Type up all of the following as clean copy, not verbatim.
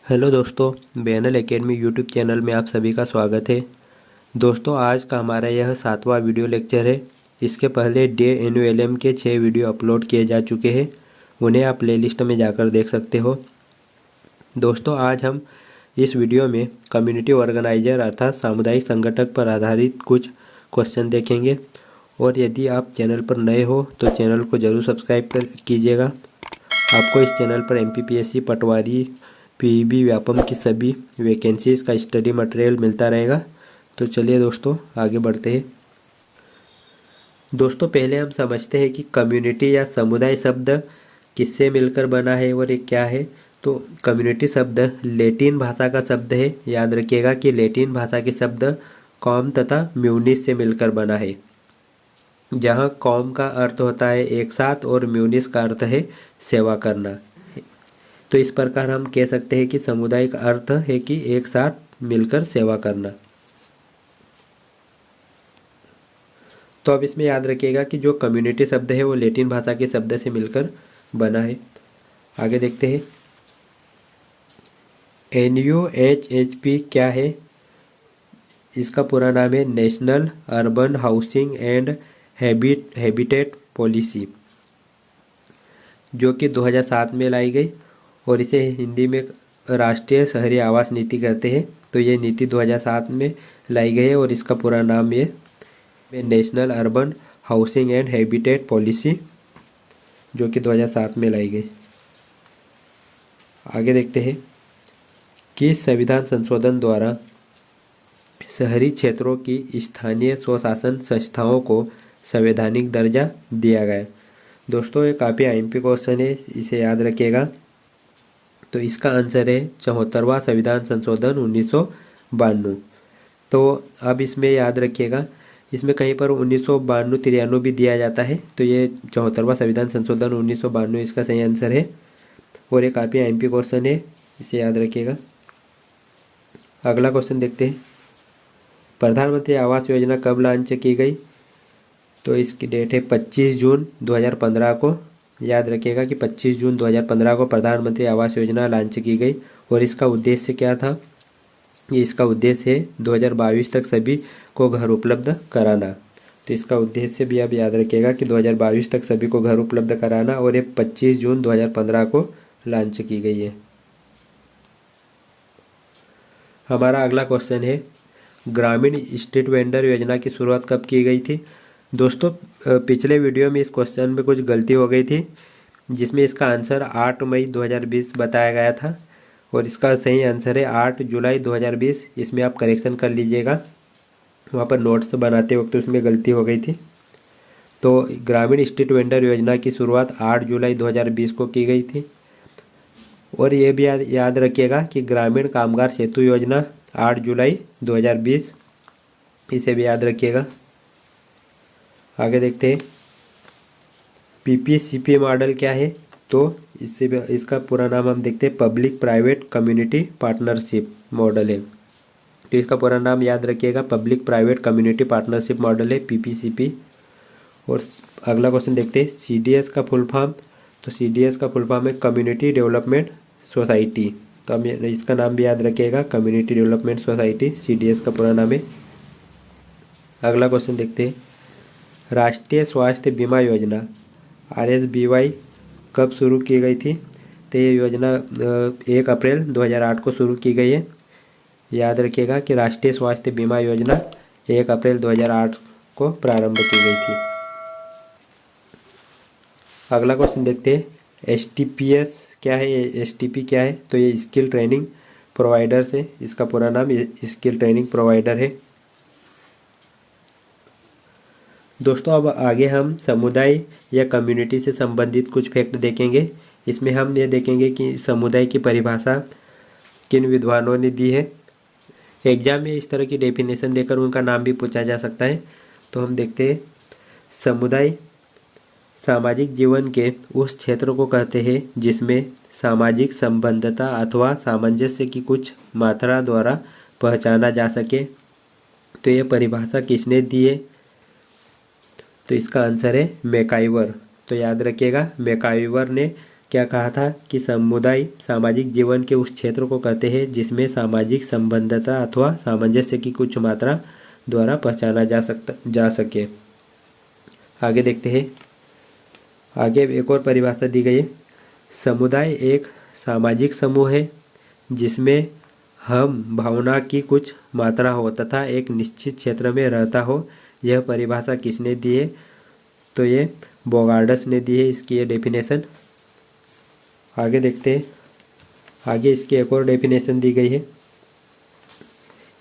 Hello दोस्तों, BNL academy YouTube channel में आप सभी का स्वागत है। दोस्तों, आज का हमारा यह 7वां वीडियो लेक्चर है। इसके पहले DNULM के 6 वीडियो अपलोड किए जा चुके हैं, उन्हें आप प्लेलिस्ट में जाकर देख सकते हो। दोस्तों, आज हम इस वीडियो में कम्युनिटी ऑर्गेनाइजर अर्थात सामुदायिक संगठक पर आधारित कुछ क्वेश्चन देखेंगे। और यदि आप चैनल पर नए हो तो चैनल को ज़रूर सब्सक्राइब कीजिएगा। आपको इस चैनल पर MPPSC, पटवारी, PEB, व्यापम की सभी वैकेंसीज़ का स्टडी मटेरियल मिलता रहेगा। तो चलिए दोस्तों, आगे बढ़ते हैं। दोस्तों, पहले हम समझते हैं कि कम्युनिटी या समुदाय शब्द किससे मिलकर बना है और ये क्या है। तो कम्युनिटी शब्द लैटिन भाषा का शब्द है। याद रखिएगा कि लैटिन भाषा के शब्द कॉम तथा म्यूनिस से मिलकर बना है, जहाँ कॉम का अर्थ होता है एक साथ और म्यूनिस का अर्थ है सेवा करना। तो इस प्रकार हम कह सकते हैं कि समुदाय का अर्थ है कि एक साथ मिलकर सेवा करना। तो अब इसमें याद रखिएगा कि जो कम्युनिटी शब्द है वो लैटिन भाषा के शब्द से मिलकर बना है। आगे देखते हैं। NUHHP क्या है? इसका पूरा नाम है national urban housing and habitat policy, जो कि 2007 में लाई गई और इसे हिंदी में राष्ट्रीय शहरी आवास नीति कहते हैं। तो ये नीति 2007 में लाई गई है और इसका पूरा नाम ये national urban housing and habitat policy, जो कि 2007 में लाई गई। आगे देखते हैं कि संविधान संशोधन द्वारा शहरी क्षेत्रों की स्थानीय स्वशासन संस्थाओं को संवैधानिक दर्जा दिया गया। दोस्तों, ये काफ़ी IMP क्वेश्चन है, इसे याद रखिएगा। तो इसका आंसर है 74वां संविधान संशोधन 1992। तो अब इसमें याद रखिएगा, इसमें कहीं पर 1992-93 भी दिया जाता है। तो ये 74वां संविधान संशोधन 1992 इसका सही आंसर है और ये काफ़ी IMP क्वेश्चन है, इसे याद रखिएगा। अगला क्वेश्चन देखते हैं। प्रधानमंत्री आवास योजना कब लॉन्च की गई? तो इसकी डेट है 25 जून 2015 को। याद रखिएगा कि 25 जून 2015 को प्रधानमंत्री आवास योजना लॉन्च की गई और इसका उद्देश्य क्या था? ये इसका उद्देश्य है 2022 तक सभी को घर उपलब्ध कराना। तो इसका उद्देश्य भी आप याद रखिएगा कि 2022 तक सभी को घर उपलब्ध कराना, और ये 25 जून 2015 को लॉन्च की गई है। हमारा अगला क्वेश्चन है, ग्रामीण स्ट्रीट वेंडर योजना की शुरुआत कब की गई थी? दोस्तों, पिछले वीडियो में इस क्वेश्चन में कुछ गलती हो गई थी, जिसमें इसका आंसर 8 मई 2020 बताया गया था और इसका सही आंसर है 8 जुलाई 2020। इसमें आप करेक्शन कर लीजिएगा, वहाँ पर नोट्स बनाते वक्त उसमें गलती हो गई थी। तो ग्रामीण स्ट्रीट वेंडर योजना की शुरुआत 8 जुलाई 2020 को की गई थी। और ये भी याद रखिएगा कि ग्रामीण कामगार सेतु योजना 8 जुलाई 2020, इसे भी याद रखिएगा। आगे देखते हैं, PPCP मॉडल क्या है? तो इसका पूरा नाम हम देखते हैं, public private community partnership model है। तो इसका पूरा नाम याद रखिएगा, public private community partnership model है, PPCP। और अगला क्वेश्चन देखते हैं, CDS का फुल फॉर्म। तो CDS का फुल फॉर्म है कम्युनिटी डेवलपमेंट सोसाइटी। तो हम इसका नाम भी याद रखिएगा, कम्युनिटी डेवलपमेंट सोसाइटी, CDS का पूरा नाम है। अगला क्वेश्चन देखते हैं, राष्ट्रीय स्वास्थ्य बीमा योजना RSBY कब शुरू की गई थी? तो ये योजना 1 अप्रैल 2008 को शुरू की गई है। याद रखिएगा कि राष्ट्रीय स्वास्थ्य बीमा योजना 1 अप्रैल 2008 को प्रारंभ की गई थी। अगला क्वेश्चन देखते हैं, STPS क्या है? STP क्या है? तो ये स्किल ट्रेनिंग प्रोवाइडर्स है, इसका पूरा नाम स्किल ट्रेनिंग प्रोवाइडर है। दोस्तों, अब आगे हम समुदाय या कम्युनिटी से संबंधित कुछ फैक्ट देखेंगे। इसमें हम ये देखेंगे कि समुदाय की परिभाषा किन विद्वानों ने दी है। एग्जाम में इस तरह की डेफिनेशन देकर उनका नाम भी पूछा जा सकता है। तो हम देखते हैं, समुदाय सामाजिक जीवन के उस क्षेत्र को कहते हैं जिसमें सामाजिक संबद्धता अथवा सामंजस्य की कुछ मात्रा द्वारा पहचाना जा सके। तो ये परिभाषा किसने दी है? तो इसका आंसर है मैकाइवर। तो याद रखिएगा, मैकाइवर ने क्या कहा था कि समुदाय सामाजिक जीवन के उस क्षेत्र को कहते हैं जिसमें सामाजिक संबद्धता अथवा सामंजस्य की कुछ मात्रा द्वारा पहचाना जा सके। आगे देखते हैं। आगे एक और परिभाषा दी गई है। समुदाय एक सामाजिक समूह है जिसमें हम भावना की कुछ मात्रा हो तथा एक निश्चित क्षेत्र में रहता हो। यह परिभाषा किसने दी है? तो ये बोगार्ड्स ने दी है इसकी ये डेफिनेशन। आगे देखते हैं। आगे इसकी एक और डेफिनेशन दी गई है।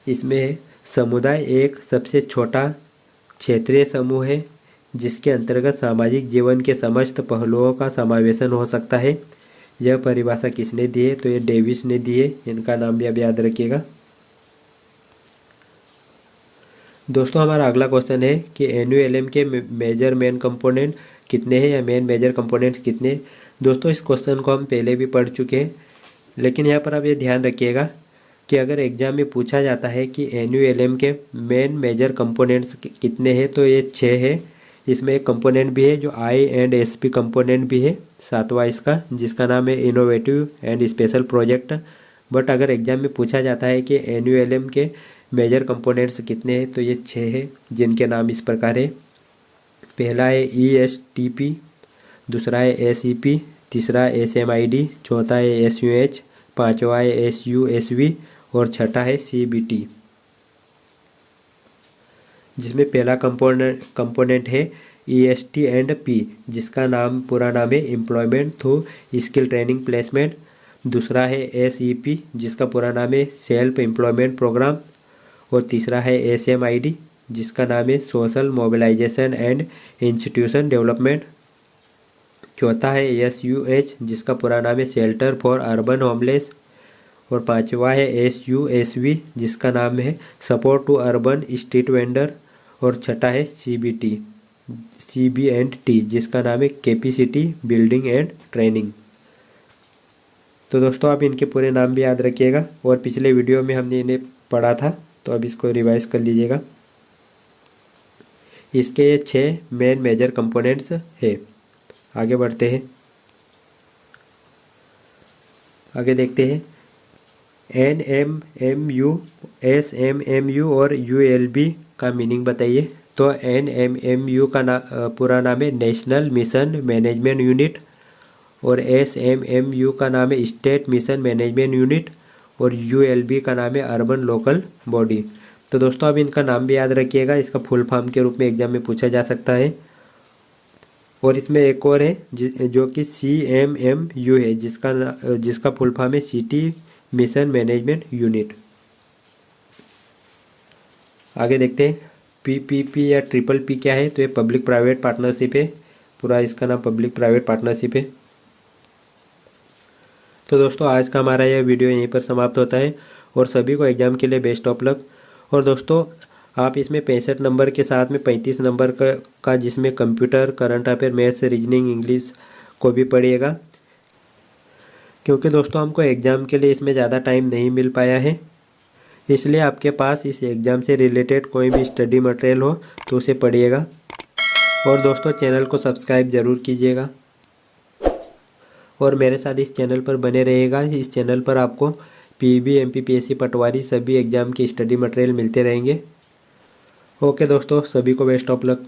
इसमें है समुदाय एक सबसे छोटा क्षेत्रीय समूह है जिसके अंतर्गत सामाजिक जीवन के समस्त पहलुओं का समावेशन हो सकता है। यह परिभाषा किसने दी है? तो ये डेविस ने दी है। इनका नाम भी अब याद रखिएगा। दोस्तों हमारा अगला क्वेश्चन है कि NULM के मेजर मेन कंपोनेंट कितने हैं या मेन मेजर कंपोनेंट्स कितने हैं। दोस्तों इस क्वेश्चन को हम पहले भी पढ़ चुके हैं, लेकिन यहाँ पर आप ये ध्यान रखिएगा कि अगर एग्जाम में पूछा जाता है कि NULM के मेन मेजर कंपोनेंट्स कितने हैं तो ये 6 है। इसमें एक कंपोनेंट भी है जो I&SP कंपोनेंट भी है, सातवां इसका, जिसका नाम है innovative and special project. But अगर एग्जाम में पूछा जाता है कि NULM के मेजर कंपोनेंट्स कितने हैं तो ये 6 है, जिनके नाम इस प्रकार है। पहला है ESTP, दूसरा है SEP, तीसरा है SMID, चौथा है SUH, पांचवा है SUSV और छठा है CBT। जिसमें पहला कंपोनेंट है EST&P, जिसका पूरा नाम है employment through skill training placement. दूसरा है SEP, जिसका पूरा नाम है सेल्फ एम्प्लॉयमेंट प्रोग्राम। और तीसरा है SMID, जिसका नाम है social mobilization and institution development. चौथा है SUH, जिसका पूरा नाम है शेल्टर फॉर अर्बन होमलेस। और पांचवा है SUSV, जिसका नाम है support to urban street vendor. और छठा है CB&T, जिसका नाम है कैपेसिटी बिल्डिंग एंड ट्रेनिंग। तो दोस्तों आप इनके पूरे नाम भी याद रखिएगा, और पिछले वीडियो में हमने इन्हें पढ़ा था तो अब इसको रिवाइज कर लीजिएगा। इसके ये 6 मेन मेजर कंपोनेंट्स है। आगे बढ़ते हैं। आगे देखते हैं। NMMU, SMMU और ULB का मीनिंग बताइए। तो NMMU का पूरा नाम है नेशनल मिशन मैनेजमेंट यूनिट, और SMMU का नाम है स्टेट मिशन मैनेजमेंट यूनिट, और ULB का नाम है अर्बन लोकल बॉडी। तो दोस्तों अब इनका नाम भी याद रखिएगा, इसका फुल फॉर्म के रूप में एग्जाम में पूछा जा सकता है। और इसमें एक और है जो कि CMMU है, जिसका फुल फॉर्म है सिटी मिशन मैनेजमेंट यूनिट। आगे देखते हैं। PPP या PPP क्या है? तो ये पब्लिक प्राइवेट पार्टनरशिप है, पूरा इसका नाम पब्लिक प्राइवेट पार्टनरशिप है। तो दोस्तों आज का हमारा यह वीडियो यहीं पर समाप्त होता है, और सभी को एग्जाम के लिए बेस्ट ऑफ लक। और दोस्तों आप इसमें 65 नंबर के साथ में 35 नंबर का जिसमें computer, current affair, maths, reasoning, English को भी पढ़िएगा, क्योंकि दोस्तों हमको एग्ज़ाम के लिए इसमें ज़्यादा टाइम नहीं मिल पाया है। इसलिए आपके पास इस एग्ज़ाम से रिलेटेड कोई भी स्टडी मटेरियल हो तो उसे पढ़िएगा। और दोस्तों चैनल को सब्सक्राइब ज़रूर कीजिएगा, और मेरे साथ इस चैनल पर बने रहिएगा। इस चैनल पर आपको PB, MPPSC, पटवारी सभी एग्ज़ाम के स्टडी मटेरियल मिलते रहेंगे। ओके दोस्तों, सभी को बेस्ट ऑफ लक।